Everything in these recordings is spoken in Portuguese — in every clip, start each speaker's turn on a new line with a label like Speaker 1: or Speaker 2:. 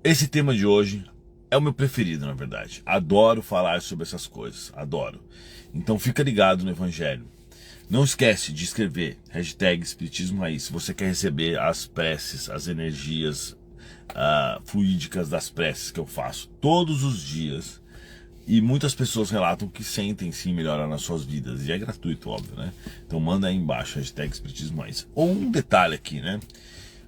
Speaker 1: Esse tema de hoje é o meu preferido, na verdade. Adoro falar sobre essas coisas, adoro. Então fica ligado no Evangelho. Não esquece de escrever #Espiritismo Raiz se você quer receber as preces, as energias fluídicas das preces que eu faço todos os dias. E muitas pessoas relatam que sentem sim melhorar nas suas vidas. E é gratuito, óbvio, né? Então manda aí embaixo, #Espiritismo Raiz. Ou um detalhe aqui, né?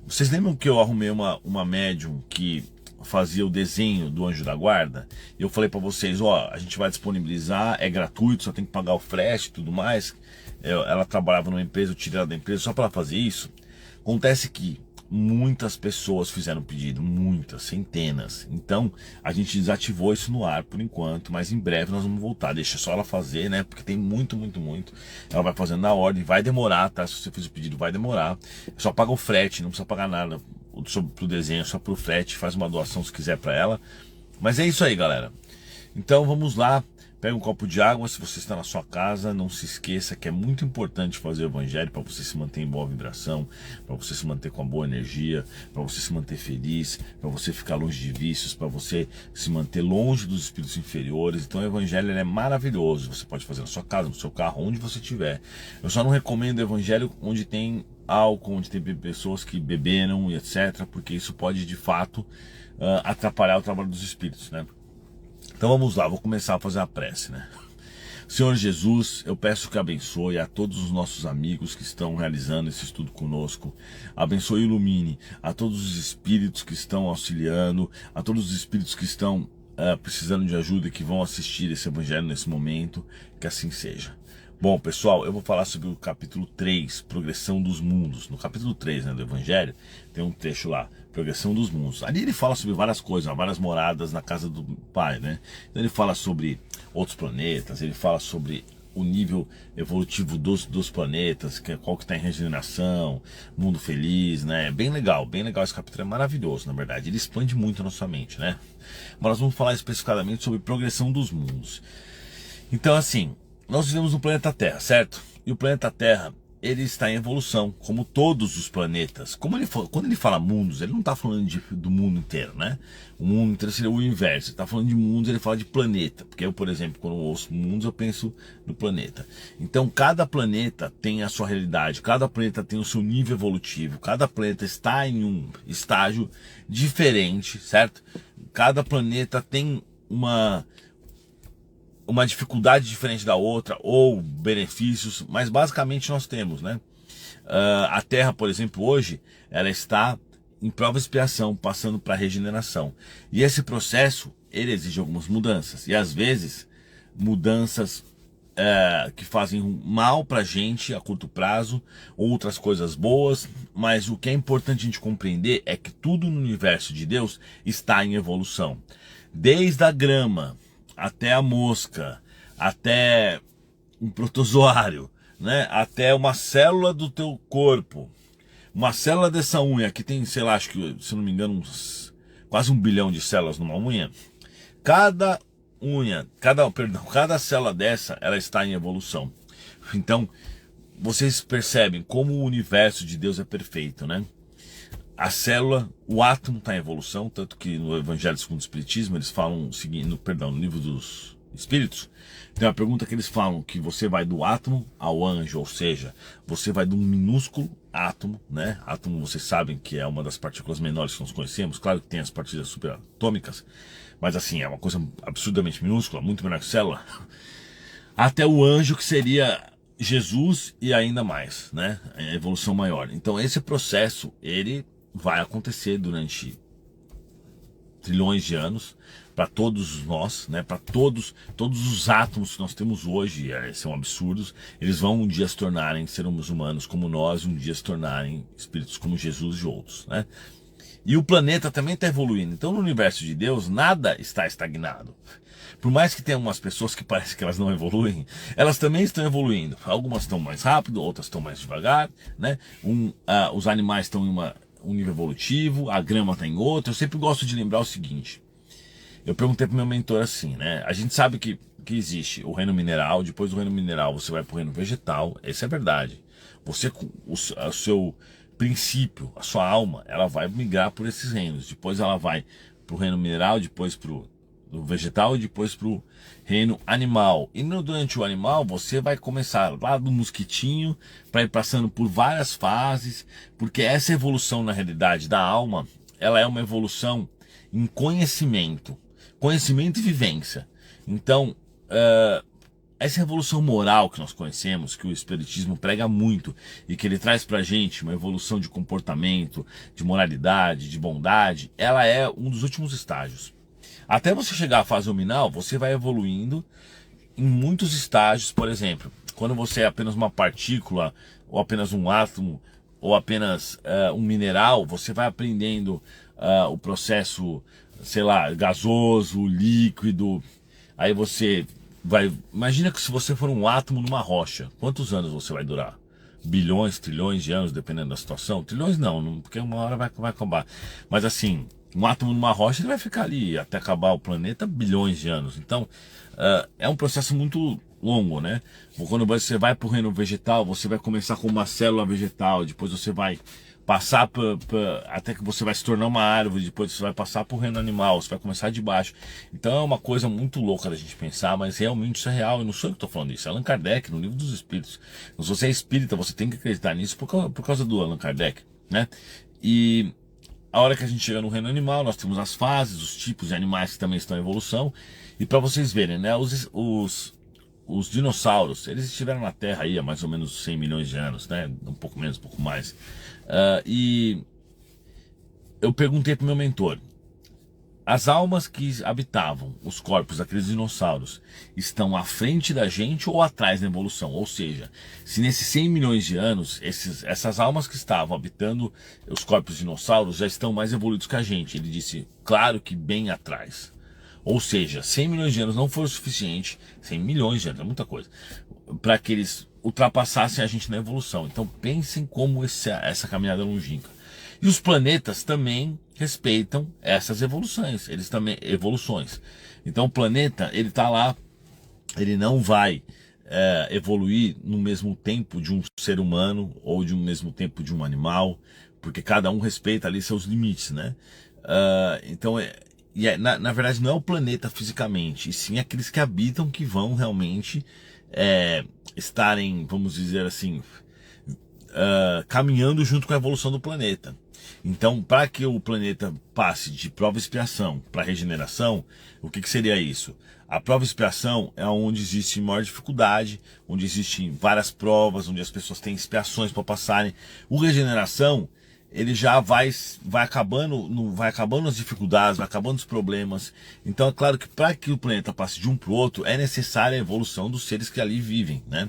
Speaker 1: Vocês lembram que eu arrumei uma médium que fazia o desenho do Anjo da Guarda? Eu falei pra vocês, ó, a gente vai disponibilizar, é gratuito, só tem que pagar o frete e tudo mais. Ela trabalhava numa empresa, eu tirei ela da empresa só para ela fazer isso. Acontece que muitas pessoas fizeram pedido, muitas, centenas. Então a gente desativou isso no ar por enquanto, mas em breve nós vamos voltar. Deixa só ela fazer, né? Porque tem muito. Ela vai fazendo na ordem, vai demorar, tá? Se você fez o pedido, vai demorar. Só paga o frete, não precisa pagar nada pro desenho, só pro frete. Faz uma doação se quiser para ela. Mas é isso aí, galera. Então vamos lá. Pega um copo de água se você está na sua casa. Não se esqueça que é muito importante fazer o Evangelho para você se manter em boa vibração, para você se manter com uma boa energia, para você se manter feliz, para você ficar longe de vícios, para você se manter longe dos espíritos inferiores. Então o Evangelho é maravilhoso. Você pode fazer na sua casa, no seu carro, onde você estiver. Eu só não recomendo o Evangelho onde tem álcool, onde tem pessoas que beberam e etc, porque isso pode de fato atrapalhar o trabalho dos espíritos, né? Então vamos lá, vou começar a fazer a prece, né? Senhor Jesus, eu peço que abençoe a todos os nossos amigos que estão realizando esse estudo conosco. Abençoe e ilumine a todos os espíritos que estão auxiliando, a todos os espíritos que estão precisando de ajuda e que vão assistir esse Evangelho nesse momento. Que assim seja. Bom, pessoal, eu vou falar sobre o capítulo 3, Progressão dos Mundos. No capítulo 3, né, do Evangelho, tem um trecho lá, Progressão dos Mundos. Ali ele fala sobre várias coisas, várias moradas na casa do Pai, né? Então ele fala sobre outros planetas, ele fala sobre o nível evolutivo dos planetas, qual que está em regeneração, mundo feliz, né? Bem legal esse capítulo, é maravilhoso, na verdade. Ele expande muito a nossa mente, né? Mas nós vamos falar especificadamente sobre Progressão dos Mundos. Então, assim, nós vivemos no planeta Terra, certo? E o planeta Terra, ele está em evolução, como todos os planetas. Quando ele fala mundos, ele não está falando do mundo inteiro, né? O mundo inteiro seria o inverso. Ele está falando de mundos, ele fala de planeta. Porque eu, por exemplo, quando eu ouço mundos, eu penso no planeta. Então, cada planeta tem a sua realidade, cada planeta tem o seu nível evolutivo, cada planeta está em um estágio diferente, certo? Cada planeta tem uma dificuldade diferente da outra, ou benefícios, mas basicamente nós temos, né? A Terra, por exemplo, hoje, ela está em prova e expiação, passando para regeneração. E esse processo, ele exige algumas mudanças. E às vezes, mudanças que fazem mal para a gente a curto prazo, outras coisas boas, mas o que é importante a gente compreender é que tudo no universo de Deus está em evolução. Desde a grama, até a mosca, até um protozoário, né? Até uma célula do teu corpo, uma célula dessa unha, que tem, sei lá, acho que, se não me engano, quase 1 bilhão de células numa unha. Cada célula dessa, ela está em evolução. Então, vocês percebem como o universo de Deus é perfeito, né? A célula, o átomo está em evolução, tanto que no Evangelho segundo o Espiritismo eles falam, no livro dos Espíritos, tem uma pergunta que eles falam que você vai do átomo ao anjo, ou seja, você vai de um minúsculo átomo, né? Átomo, vocês sabem que é uma das partículas menores que nós conhecemos, claro que tem as partículas subatômicas, mas assim, é uma coisa absurdamente minúscula, muito menor que célula, até o anjo, que seria Jesus e ainda mais, né? A evolução maior. Então esse processo, ele vai acontecer durante trilhões de anos para todos nós, né? Para todos os átomos que nós temos hoje, são absurdos. Eles vão um dia se tornarem seres humanos como nós, um dia se tornarem espíritos como Jesus e outros, né? E o planeta também está evoluindo. Então no universo de Deus nada está estagnado. Por mais que tenha umas pessoas que parece que elas não evoluem, elas também estão evoluindo. Algumas estão mais rápido, outras estão mais devagar, né? Os animais estão em um nível evolutivo, a grama está em outro. Eu sempre gosto de lembrar o seguinte. Eu perguntei para o meu mentor assim, né? A gente sabe que existe o reino mineral, depois do reino mineral você vai para o reino vegetal. Isso é verdade. Você, o seu princípio, a sua alma, ela vai migrar por esses reinos. Depois ela vai pro reino mineral, depois pro do vegetal e depois pro reino animal. E durante o animal você vai começar lá do mosquitinho para ir passando por várias fases, porque essa evolução na realidade da alma, ela é uma evolução em conhecimento, conhecimento e vivência. Então, essa evolução moral que nós conhecemos, que o Espiritismo prega muito e que ele traz pra gente uma evolução de comportamento, de moralidade, de bondade, ela é um dos últimos estágios. Até você chegar à fase luminal, você vai evoluindo em muitos estágios. Por exemplo, quando você é apenas uma partícula, ou apenas um átomo, ou apenas um mineral, você vai aprendendo o processo, sei lá, gasoso, líquido. Aí você vai... Imagina que se você for um átomo numa rocha, quantos anos você vai durar? Bilhões, trilhões de anos, dependendo da situação. Trilhões não, porque uma hora vai acabar. Mas assim, um átomo numa rocha, ele vai ficar ali até acabar o planeta bilhões de anos. Então, é um processo muito longo, né? Quando você vai para o reino vegetal, você vai começar com uma célula vegetal, depois você vai passar até que você vai se tornar uma árvore, depois você vai passar para o reino animal, você vai começar de baixo. Então é uma coisa muito louca da gente pensar, mas realmente isso é real, e não sou eu que estou falando isso, é Allan Kardec, no Livro dos Espíritos. Então, se você é espírita, você tem que acreditar nisso por causa do Allan Kardec, né? E a hora que a gente chega no reino animal, nós temos as fases, os tipos de animais que também estão em evolução. E para vocês verem, né, os dinossauros, eles estiveram na Terra aí há mais ou menos 100 milhões de anos, né? Um pouco menos, um pouco mais. E eu perguntei para o meu mentor, as almas que habitavam os corpos daqueles dinossauros estão à frente da gente ou atrás na evolução? Ou seja, se nesses 100 milhões de anos, essas almas que estavam habitando os corpos de dinossauros já estão mais evoluídos que a gente. Ele disse, claro que bem atrás. Ou seja, 100 milhões de anos não foi o suficiente, 100 milhões de anos, é muita coisa, para que eles ultrapassassem a gente na evolução. Então pensem como essa caminhada é longínqua. E os planetas também respeitam essas evoluções, eles também evoluções. Então o planeta, ele está lá, ele não vai evoluir no mesmo tempo de um ser humano ou de um mesmo tempo de um animal, porque cada um respeita ali seus limites, né? Então na verdade não é o planeta fisicamente, e sim aqueles que habitam que vão realmente estarem, vamos dizer assim, caminhando junto com a evolução do planeta. Então, para que o planeta passe de prova e expiação para regeneração, o que seria isso? A prova e expiação é onde existe maior dificuldade, onde existem várias provas, onde as pessoas têm expiações para passarem. O regeneração, ele já vai acabando as dificuldades, vai acabando os problemas. Então é claro que para que o planeta passe de um para o outro, é necessária a evolução dos seres que ali vivem, né?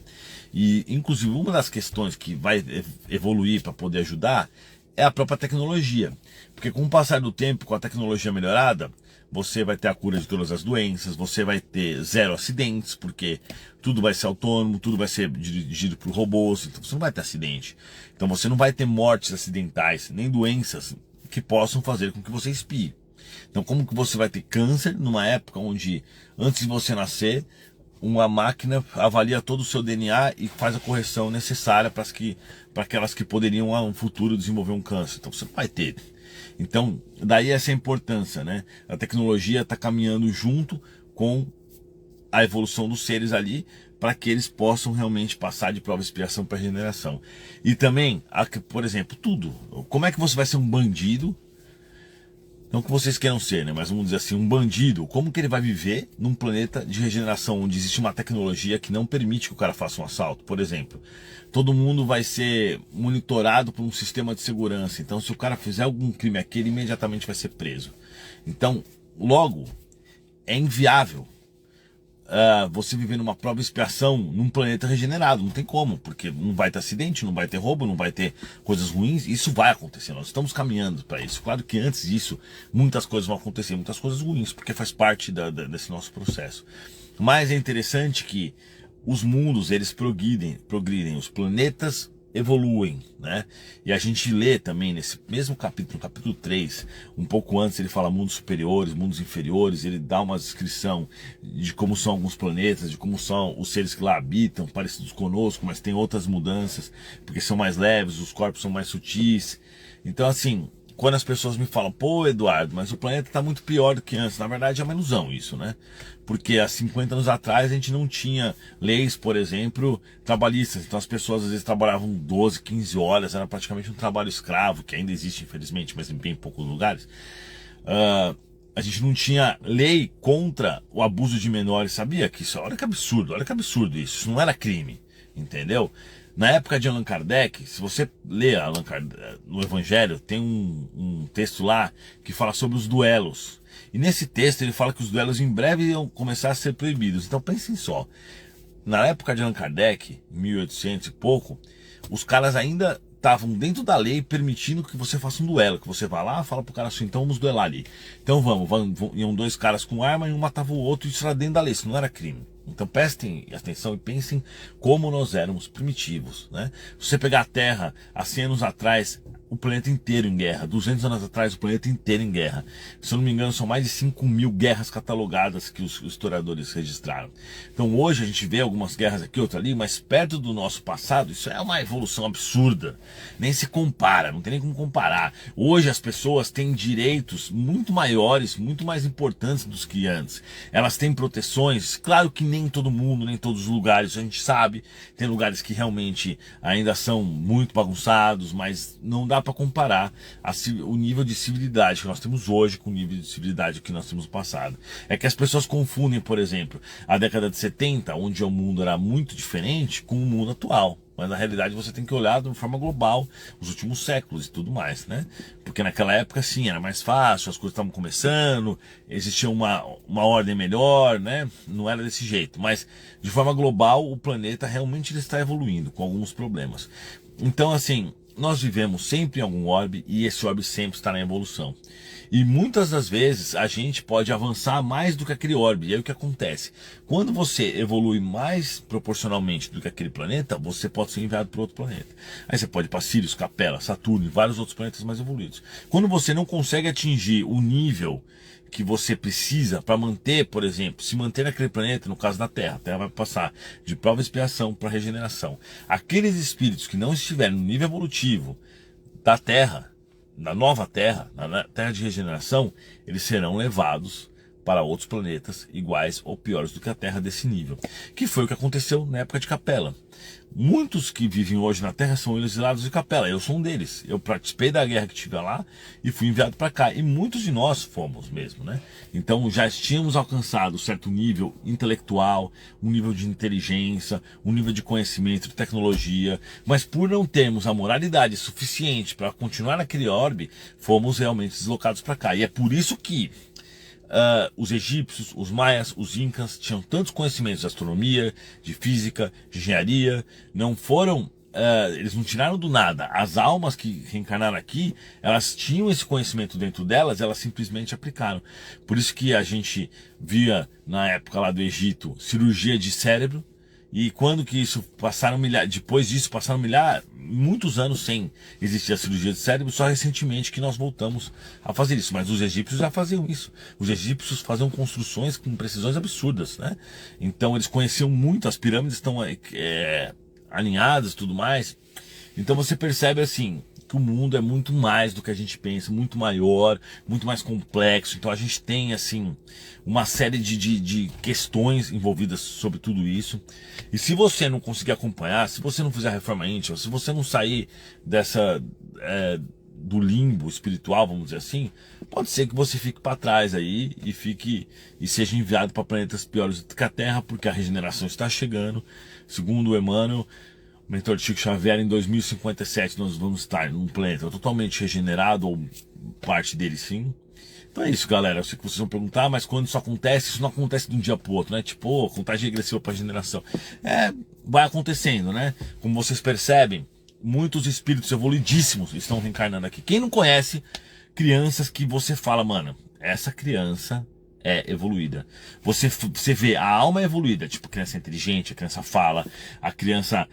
Speaker 1: E inclusive uma das questões que vai evoluir para poder ajudar é a própria tecnologia. Porque com o passar do tempo, com a tecnologia melhorada, você vai ter a cura de todas as doenças, você vai ter 0 acidentes, porque tudo vai ser autônomo, tudo vai ser dirigido por robôs, então você não vai ter acidente. Então você não vai ter mortes acidentais, nem doenças que possam fazer com que você espie. Então como que você vai ter câncer numa época onde, antes de você nascer, uma máquina avalia todo o seu DNA e faz a correção necessária para aquelas que poderiam no futuro desenvolver um câncer. Então você não vai ter. Então daí essa importância, né? A tecnologia está caminhando junto com a evolução dos seres ali, para que eles possam realmente passar de prova e expiação para regeneração. E também, por exemplo, tudo. Como é que você vai ser um bandido? Não que vocês queiram ser, né? Mas vamos dizer assim, um bandido, como que ele vai viver num planeta de regeneração, onde existe uma tecnologia que não permite que o cara faça um assalto? Por exemplo, todo mundo vai ser monitorado por um sistema de segurança. Então, se o cara fizer algum crime aqui, ele imediatamente vai ser preso. Então, logo, é inviável você viver numa prova e expiação num planeta regenerado. Não tem como, porque não vai ter acidente, não vai ter roubo, não vai ter coisas ruins. Isso vai acontecer, nós estamos caminhando para isso. Claro que antes disso, muitas coisas vão acontecer, muitas coisas ruins, porque faz parte desse nosso processo. Mas é interessante que os mundos, eles progridem, os planetas evoluem, né? E a gente lê também nesse mesmo capítulo, no capítulo 3, um pouco antes ele fala mundos superiores, mundos inferiores, ele dá uma descrição de como são alguns planetas, de como são os seres que lá habitam, parecidos conosco, mas tem outras mudanças, porque são mais leves, os corpos são mais sutis. Então assim, quando as pessoas me falam, pô, Eduardo, mas o planeta está muito pior do que antes. Na verdade é uma ilusão isso, né? Porque há 50 anos atrás a gente não tinha leis, por exemplo, trabalhistas. Então as pessoas às vezes trabalhavam 12, 15 horas, era praticamente um trabalho escravo, que ainda existe infelizmente, mas em bem poucos lugares. A gente não tinha lei contra o abuso de menores, sabia que isso? Olha que absurdo isso não era crime, entendeu? Na época de Allan Kardec, se você lê Allan Kardec, no Evangelho, tem um texto lá que fala sobre os duelos. E nesse texto ele fala que os duelos em breve iam começar a ser proibidos. Então pensem só, na época de Allan Kardec, 1800 e pouco, os caras ainda estavam dentro da lei permitindo que você faça um duelo, que você vá lá, fala pro cara assim, então vamos duelar ali. Então vamos, iam dois caras com arma e um matava o outro, e isso era dentro da lei, isso não era crime. Então prestem atenção e pensem como nós éramos primitivos, né? Se você pegar a Terra há 100 anos atrás, o planeta inteiro em guerra, 200 anos atrás o planeta inteiro em guerra. Se eu não me engano são mais de 5.000 guerras catalogadas que os historiadores registraram. Então hoje a gente vê algumas guerras aqui, outra ali, mas perto do nosso passado isso é uma evolução absurda. Nem se compara, não tem nem como comparar. Hoje as pessoas têm direitos muito maiores, muito mais importantes do que antes. Elas têm proteções, claro que nem todo mundo, nem todos os lugares, a gente sabe, tem lugares que realmente ainda são muito bagunçados, mas não dá para comparar o nível de civilidade que nós temos hoje com o nível de civilidade que nós temos no passado. É que as pessoas confundem, por exemplo, a década de 70, onde o mundo era muito diferente, com o mundo atual. Mas na realidade você tem que olhar de uma forma global os últimos séculos e tudo mais, né? Porque naquela época sim, era mais fácil, as coisas estavam começando, existia uma ordem melhor, né? Não era desse jeito. Mas de forma global o planeta realmente ele está evoluindo com alguns problemas. Então assim, nós vivemos sempre em algum orbe e esse orbe sempre está na evolução. E muitas das vezes a gente pode avançar mais do que aquele orbe. E aí o que acontece? Quando você evolui mais proporcionalmente do que aquele planeta, você pode ser enviado para outro planeta. Aí você pode ir para Sirius, Capela, Saturno e vários outros planetas mais evoluídos. Quando você não consegue atingir o nível que você precisa para manter, por exemplo, se manter naquele planeta, no caso da Terra, a Terra vai passar de prova e expiação para regeneração. Aqueles espíritos que não estiverem no nível evolutivo da Terra, na nova Terra, na Terra de regeneração, eles serão levados para outros planetas iguais ou piores do que a Terra desse nível. Que foi o que aconteceu na época de Capela. Muitos que vivem hoje na Terra são exilados de Capela. Eu sou um deles. Eu participei da guerra que tive lá e fui enviado para cá. E muitos de nós fomos mesmo, né? Então já tínhamos alcançado um certo nível intelectual, um nível de inteligência, um nível de conhecimento, de tecnologia. Mas por não termos a moralidade suficiente para continuar naquele orbe, fomos realmente deslocados para cá. E é por isso que os egípcios, os maias, os incas tinham tantos conhecimentos de astronomia, de física, de engenharia, não foram, eles não tiraram do nada. As almas que reencarnaram aqui, elas tinham esse conhecimento dentro delas, elas simplesmente aplicaram. Por isso que a gente via na época lá do Egito cirurgia de cérebro. E quando que isso depois disso passaram muitos anos sem existir a cirurgia de cérebro, só recentemente que nós voltamos a fazer isso. Mas os egípcios já faziam isso. Os egípcios faziam construções com precisões absurdas, né? Então eles conheciam muito, as pirâmides estão alinhadas e tudo mais. Então você percebe assim, que o mundo é muito mais do que a gente pensa, muito maior, muito mais complexo. Então a gente tem assim uma série de questões envolvidas sobre tudo isso. E se você não conseguir acompanhar, se você não fizer a reforma íntima, se você não sair do limbo espiritual, vamos dizer assim, pode ser que você fique para trás aí e seja enviado para planetas piores do que a Terra, porque a regeneração está chegando. Segundo o Emmanuel, o mentor de Chico Xavier, em 2057 nós vamos estar num planeta totalmente regenerado, ou parte dele sim. Então é isso, galera. Eu sei que vocês vão perguntar, mas quando isso acontece, isso não acontece de um dia para o outro, né? Tipo, contagem regressiva para regeneração. Vai acontecendo, né? Como vocês percebem, muitos espíritos evoluidíssimos estão reencarnando aqui. Quem não conhece crianças que você fala, mano, essa criança é evoluída. Você vê, a alma é evoluída, tipo, a criança é inteligente, a criança fala, a criança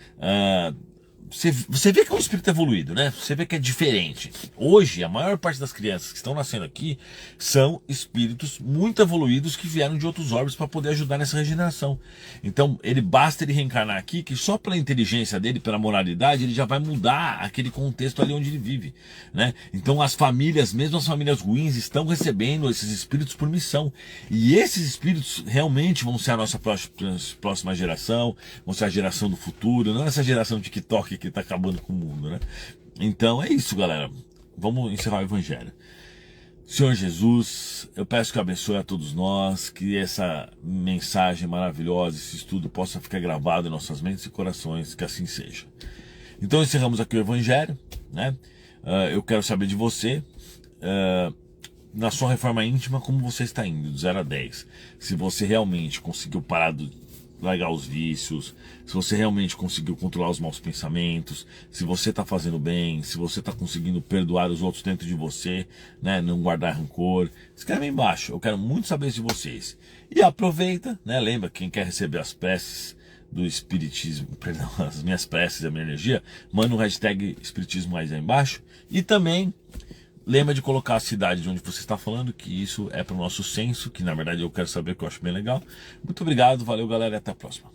Speaker 1: você vê que é um espírito evoluído, né? Você vê que é diferente. Hoje, a maior parte das crianças que estão nascendo aqui são espíritos muito evoluídos que vieram de outros orbes para poder ajudar nessa regeneração. Então, basta ele reencarnar aqui, que só pela inteligência dele, pela moralidade, ele já vai mudar aquele contexto ali onde ele vive, né? Então, as famílias, mesmo as famílias ruins, estão recebendo esses espíritos por missão. E esses espíritos realmente vão ser a nossa próxima geração, vão ser a geração do futuro, não essa geração de TikTok que está acabando com o mundo, né? Então é isso, galera. Vamos encerrar o Evangelho. Senhor Jesus, eu peço que abençoe a todos nós, que essa mensagem maravilhosa, esse estudo possa ficar gravado em nossas mentes e corações, que assim seja. Então encerramos aqui o Evangelho, né? Eu quero saber de você, na sua reforma íntima, como você está indo, de 0 a 10. Se você realmente conseguiu parar de largar os vícios, se você realmente conseguiu controlar os maus pensamentos, se você está fazendo bem, se você está conseguindo perdoar os outros dentro de você, né, não guardar rancor. Escreve aí embaixo, eu quero muito saber de vocês. E aproveita, né, lembra, quem quer receber as preces do Espiritismo, perdão, as minhas preces e a minha energia, manda o hashtag Espiritismo aí embaixo. E também lembra de colocar a cidade de onde você está falando, que isso é para o nosso censo, que na verdade eu quero saber, que eu acho bem legal. Muito obrigado, valeu galera e até a próxima.